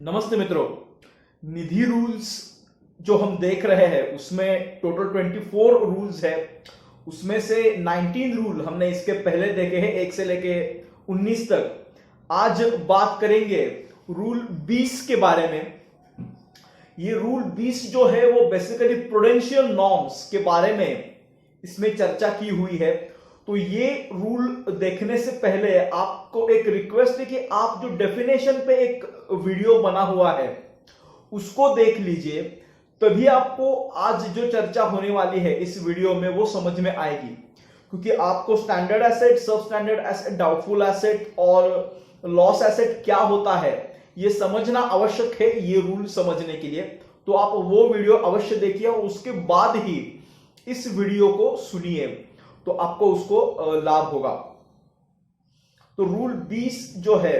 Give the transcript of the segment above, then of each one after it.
नमस्ते मित्रों। निधि रूल्स जो हम देख रहे हैं उसमें टोटल 24 रूल्स है। उसमें से 19 रूल हमने इसके पहले देखे हैं, 1 से लेके 19 तक। आज बात करेंगे रूल 20 के बारे में। ये रूल 20 जो है वो बेसिकली प्रूडेंशियल नॉर्म्स के बारे में इसमें चर्चा की हुई है। तो ये रूल देखने से पहले आपको एक रिक्वेस्ट है कि आप जो डेफिनेशन पे एक वीडियो बना हुआ है उसको देख लीजिए, तभी आपको आज जो चर्चा होने वाली है इस वीडियो में वो समझ में आएगी। क्योंकि आपको स्टैंडर्ड एसेट, सब स्टैंडर्ड एसेट, डाउटफुल एसेट और लॉस एसेट क्या होता है ये समझना आवश्यक है ये रूल समझने के लिए। तो आप वो वीडियो अवश्य देखिए और उसके बाद ही इस वीडियो को सुनिए, तो आपको उसको लाभ होगा। तो रूल 20 जो है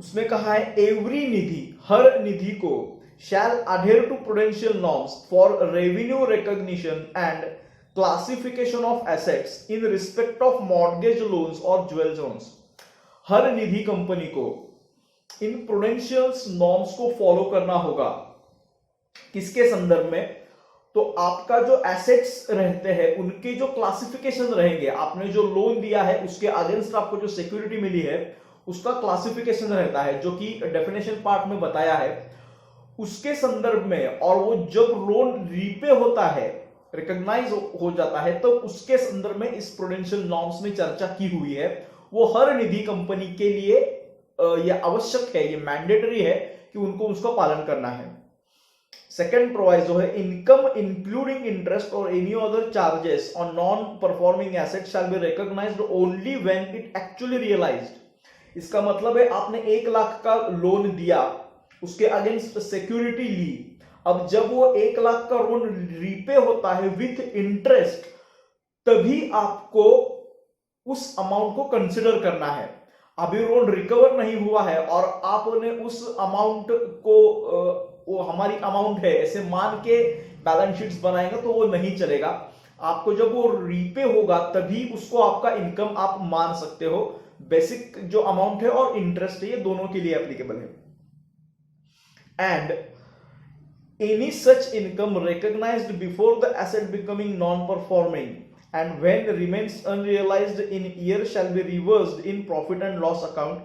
उसमें कहा है एवरी निधि, हर निधि को shall adhere to prudential norms for revenue recognition and classification of assets in respect of mortgage loans और ज्वेल लोन्स। हर निधि कंपनी को इन प्रूडेंशियल नॉर्म्स को फॉलो करना होगा। किसके संदर्भ में? तो आपका जो एसेट्स रहते हैं उनके जो क्लासिफिकेशन रहेंगे, आपने जो लोन दिया है उसके अगेंस्ट आपको जो सिक्योरिटी मिली है उसका क्लासिफिकेशन रहता है, जो कि डेफिनेशन पार्ट में बताया है उसके संदर्भ में। और वो जब लोन रीपे होता है, रिकॉग्नाइज हो जाता है, तो उसके संदर्भ में इस प्रूडेंशियल नॉर्म्स में चर्चा की हुई है। वो हर निधि कंपनी के लिए यह आवश्यक है, ये मैंडेटरी है कि उनको उसका पालन करना है। सेकेंड प्रोवाइजो है इनकम इंक्लूडिंग इंटरेस्ट और any other charges on non performing asset shall be recognised only when it actually realised. इसका मतलब है आपने 1 लाख का लोन दिया, उसके अगेंस्ट सिक्योरिटी ली। अब जब वो 1 लाख का लोन रीपे होता है विथ इंटरेस्ट, तभी आपको उस अमाउंट को कंसिडर करना है। अभी लोन रिकवर नहीं हुआ है और आपने उस अमाउंट को वो हमारी अमाउंट है ऐसे मान के बैलेंस शीट्स बनाएगा तो वो नहीं चलेगा। आपको जब वो रीपे होगा तभी उसको आपका इनकम आप मान सकते हो। बेसिक जो अमाउंट है और इंटरेस्ट है ये दोनों के लिए एप्लीकेबल है। And any such income recognised before the asset becoming non performing and when remains unrealized in year shall be reversed in profit and loss account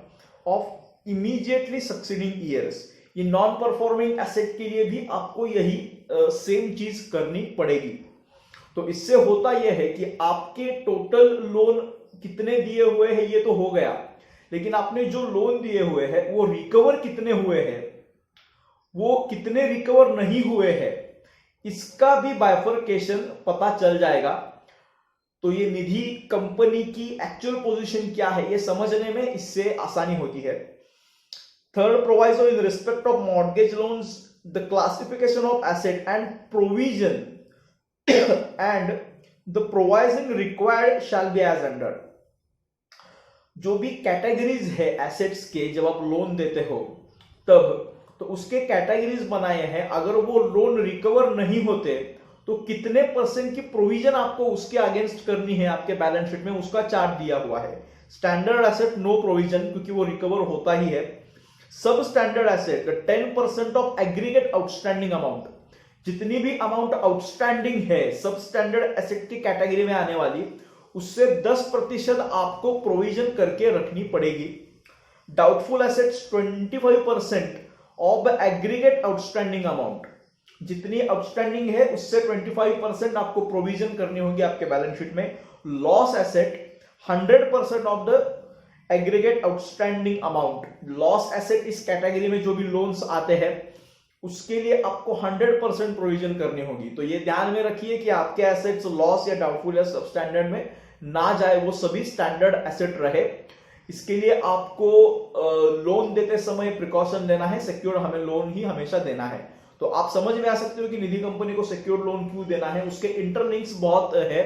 of immediately succeeding years। ये non performing asset के लिए भी आपको यही same चीज करनी पड़ेगी। तो इससे होता यह है कि आपके टोटल लोन कितने दिए हुए हैं ये तो हो गया, लेकिन आपने जो लोन दिए हुए हैं वो रिकवर कितने हुए हैं, वो कितने रिकवर नहीं हुए हैं, इसका भी बाइफर्केशन पता चल जाएगा। तो ये निधि कंपनी की एक्चुअल पोजीशन क्या है ये समझने में इससे आसानी होती है। Third proviso in respect of mortgage loans the classification of asset and provision and the provision required shall be as under. जो भी कैटेगरीज है एसेट्स के, जब आप लोन देते हो तब तो उसके कैटेगरीज बनाए हैं। अगर वो लोन रिकवर नहीं होते तो कितने परसेंट की प्रोविजन आपको उसके अगेंस्ट करनी है आपके बैलेंस शीट में, उसका चार्ट दिया हुआ है। स्टैंडर्ड एसेट नो प्रोविजन क्योंकि वो रिकवर होता ही है। सब standard asset 10% of aggregate outstanding amount, जितनी भी अमाउंट आउटस्टैंडिंग है सब स्टैंडर्ड एसेट की कैटेगरी में आने वाली, उससे 10% आपको प्रोविजन करके रखनी पड़ेगी। Doubtful assets 25% of aggregate outstanding amount, जितनी आउटस्टैंडिंग है उससे 25% आपको प्रोविजन करनी होगी आपके बैलेंस शीट में। Loss asset 100% of the aggregate outstanding amount. Loss asset इस कैटेगरी में जो भी लोन्स आते हैं उसके लिए आपको 100% प्रोविजन करनी होगी। तो ये ध्यान में रखिए कि आपके एसेट्स लॉस या डाउटफुल या सब स्टैंडर्ड में ना जाए, वो सभी स्टैंडर्ड एसेट रहे। इसके लिए आपको लोन देते समय प्रिकॉशन लेना है। सिक्योर्ड हमें लोन ही हमेशा देना है। तो आप समझ में आ सकते हो कि निधि कंपनी को सिक्योर्ड लोन क्यों देना है। उसके इंटरलिंक्स बहुत है।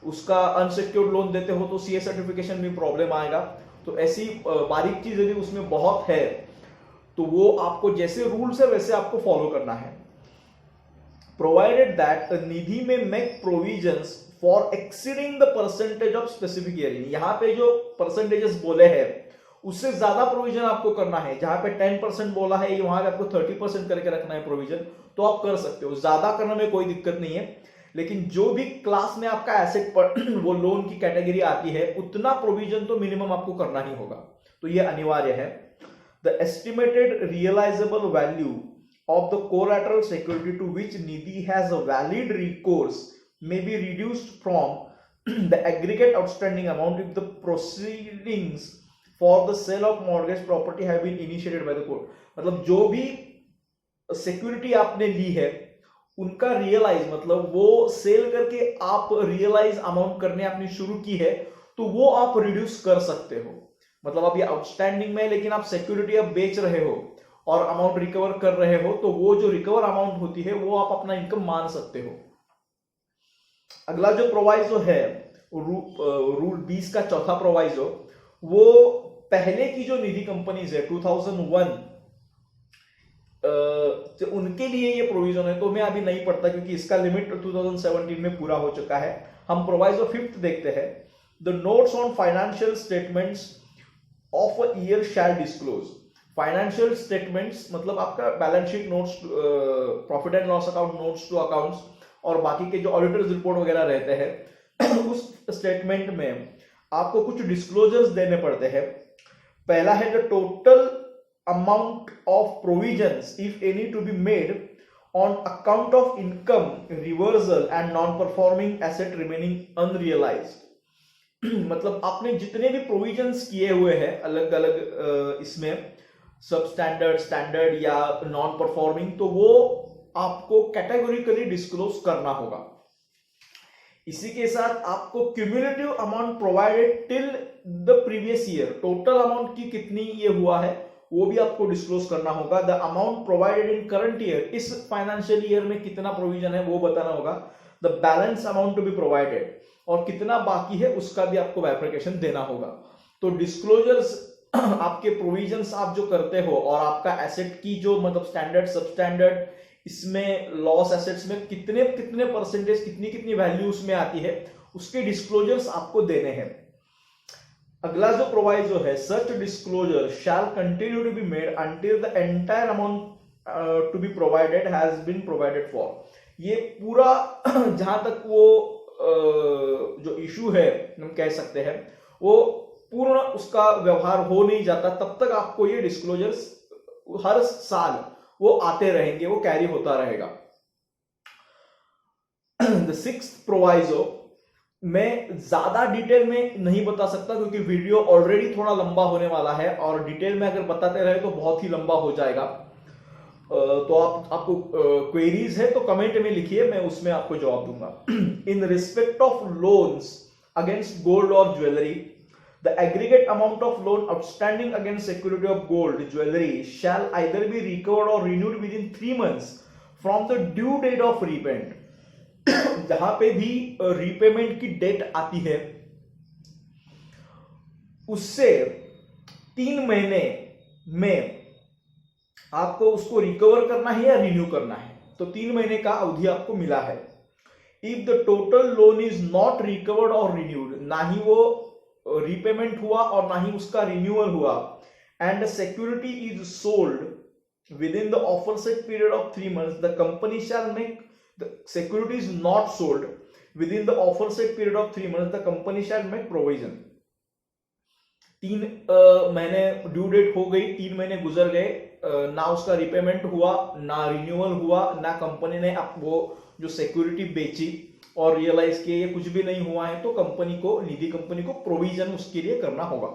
उसका अनसिक्योर्ड लोन देते हो तो सीए सर्टिफिकेशन में प्रॉब्लम आएगा। तो ऐसी बारीक चीजें भी उसमें बहुत है, तो वो आपको जैसे रूल्स है वैसे आपको फॉलो करना है। प्रोवाइडेड दैट निधि में make provisions for exceeding the percentage of specific year. यहां पे जो परसेंटेजेस बोले हैं उससे ज्यादा प्रोविजन आपको करना है, जहां पे 10% बोला है वहां पे आपको 30% करके रखना है प्रोविजन, तो आप कर सकते हो, ज्यादा करने में कोई दिक्कत नहीं है। लेकिन जो भी क्लास में आपका एसेट पर वो लोन की कैटेगरी आती है, उतना प्रोविजन तो मिनिमम आपको करना ही होगा, तो ये अनिवार्य है। The estimated realisable value of the collateral security to which Nidhi has a valid recourse may be reduced from the aggregate outstanding amount if the proceedings for the sale of mortgage property have been initiated by the court। मतलब जो भी security आपने ली है उनका realise, मतलब वो cell करके आप रियलाइज अमाउंट करने आपने शुरू की है, तो वो आप रिड्यूस कर सकते हो। मतलब आप ये आउटस्टैंडिंग में, लेकिन आप सिक्योरिटी अब बेच रहे हो और अमाउंट रिकवर कर रहे हो, तो वो जो रिकवर अमाउंट होती है वो आप अपना इनकम मान सकते हो। अगला जो प्रोवाइजो है रूल 20 का चौथा प्रोवाइजो, वो पहले की जो निधि कंपनीज है 2001 तो उनके लिए ये प्रोविजन है, तो मैं अभी नहीं पढ़ता क्योंकि इसका लिमिट 2017 में पूरा हो चुका है। हम प्रोवाइजो 5th देखते हैं। The notes on financial statements of a year shall disclose. Financial statements मतलब आपका balance sheet notes, profit and loss account, notes to accounts और बाकी के जो ऑडिटर्स रिपोर्ट वगैरह रहते हैं उस स्टेटमेंट में आपको कुछ डिस्क्लोजर्स देने पड़ते हैं। पहला है the total amount of provisions if any two be made on account of income reversal and non performing asset remaining unrealised. मतलब आपने जितने भी प्रोविजंस किए हुए हैं अलग अलग इसमें सब स्टैंडर्ड, स्टैंडर्ड या नॉन परफॉर्मिंग, तो वो आपको कैटेगोरिकली डिस्क्लोज करना होगा। इसी के साथ आपको cumulative amount provided till the previous year, total amount की कितनी ये हुआ है वो भी आपको डिस्क्लोज करना होगा। The amount provided in current year, इस फाइनेंशियल ईयर में कितना प्रोविजन है वो बताना होगा। The balance amount to be provided, और कितना बाकी है उसका भी आपको बाइफरकेशन देना होगा। तो डिस्क्लोजर्स आपके प्रोविजंस आप जो करते हो और आपका एसेट की जो मतलब स्टैंडर्ड, सब स्टैंडर्ड, इसमें लॉस एसेट्स में कितने कितने परसेंटेज, कितनी कितनी वैल्यू उसमें आती है, उसके डिस्क्लोजर्स आपको देने हैं। अगला जो प्रोवाइजो है, such disclosure shall continue to be made until the entire amount to be provided has been provided for. ये पूरा जहां तक वो जो इशू है हम कह सकते हैं वो पूर्ण उसका व्यवहार हो नहीं जाता, तब तक आपको ये डिस्क्लोजर्स हर साल वो आते रहेंगे, वो कैरी होता रहेगा। द 6th प्रोवाइजो मैं ज्यादा डिटेल में नहीं बता सकता क्योंकि वीडियो ऑलरेडी थोड़ा लंबा होने वाला है और डिटेल में अगर बताते रहे तो बहुत ही लंबा हो जाएगा। तो आपको क्वेरीज है तो कमेंट में लिखिए, मैं उसमें आपको जवाब दूंगा। इन respect of loans against gold और jewellery, the aggregate amount of loan outstanding against security of gold jewelry shall either be recovered or renewed within 3 months from the due date of repayment। जहां पे भी repayment की date आती है उससे 3 महीने में आपको उसको रिकवर करना है या रिन्यू करना है, तो 3 महीने का अवधि आपको मिला है। If the total loan is not recovered और रिन्यूड, ना ही वो रीपेमेंट हुआ और ना ही उसका रिन्यूअल हुआ, and security is sold with in the offer set period of 3 months, the company shall make the security is not sold with in the offer set period of 3 months, the company shall make provision. 3 महीने due date हो गई, 3 महीने गुजर गए, ना उसका repayment हुआ, ना रिन्यूअल हुआ, ना कंपनी ने वो जो सिक्योरिटी बेची और रियलाइज किए ये कुछ भी नहीं हुआ है, तो कंपनी को, निधि कंपनी को प्रोविजन उसके लिए करना होगा।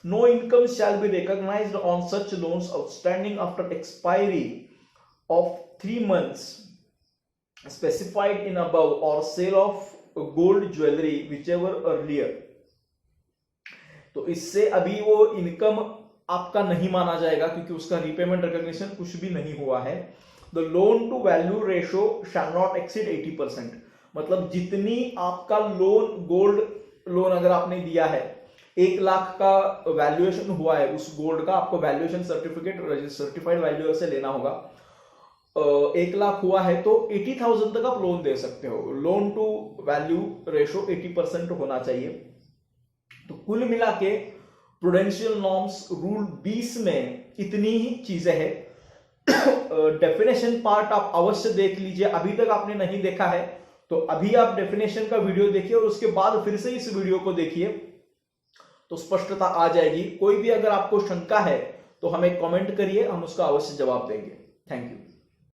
No income shall be recognised on such loans outstanding after expiry of 3 months specified in above और sale of gold jewellery whichever earlier. तो इससे अभी वो इनकम आपका नहीं माना जाएगा क्योंकि उसका रीपेमेंट रिकॉग्निशन कुछ भी नहीं हुआ है। The loan to value ratio shall not exceed 80%, मतलब जितनी आपका लोन, गोल्ड लोन अगर आपने दिया है 1 लाख का वैल्यूएशन हुआ है उस गोल्ड का, आपको वैल्यूएशन सर्टिफिकेट सर्टिफाइड वैल्यूअर से लेना होगा। 1 लाख हुआ है तो 80,000 तक आप लोन दे सकते हो। लोन टू वैल्यू रेशो 80% होना चाहिए। तो कुल मिला के प्रूडेंशियल नॉर्म्स रूल 20 में इतनी ही चीजें हैं। डेफिनेशन पार्ट आप अवश्य देख लीजिए, अभी तक आपने नहीं देखा है तो अभी आप डेफिनेशन का वीडियो देखिए और उसके बाद फिर से इस वीडियो को देखिए तो स्पष्टता आ जाएगी। कोई भी अगर आपको शंका है तो हमें कमेंट करिए, हम उसका अवश्य जवाब देंगे। Thank you.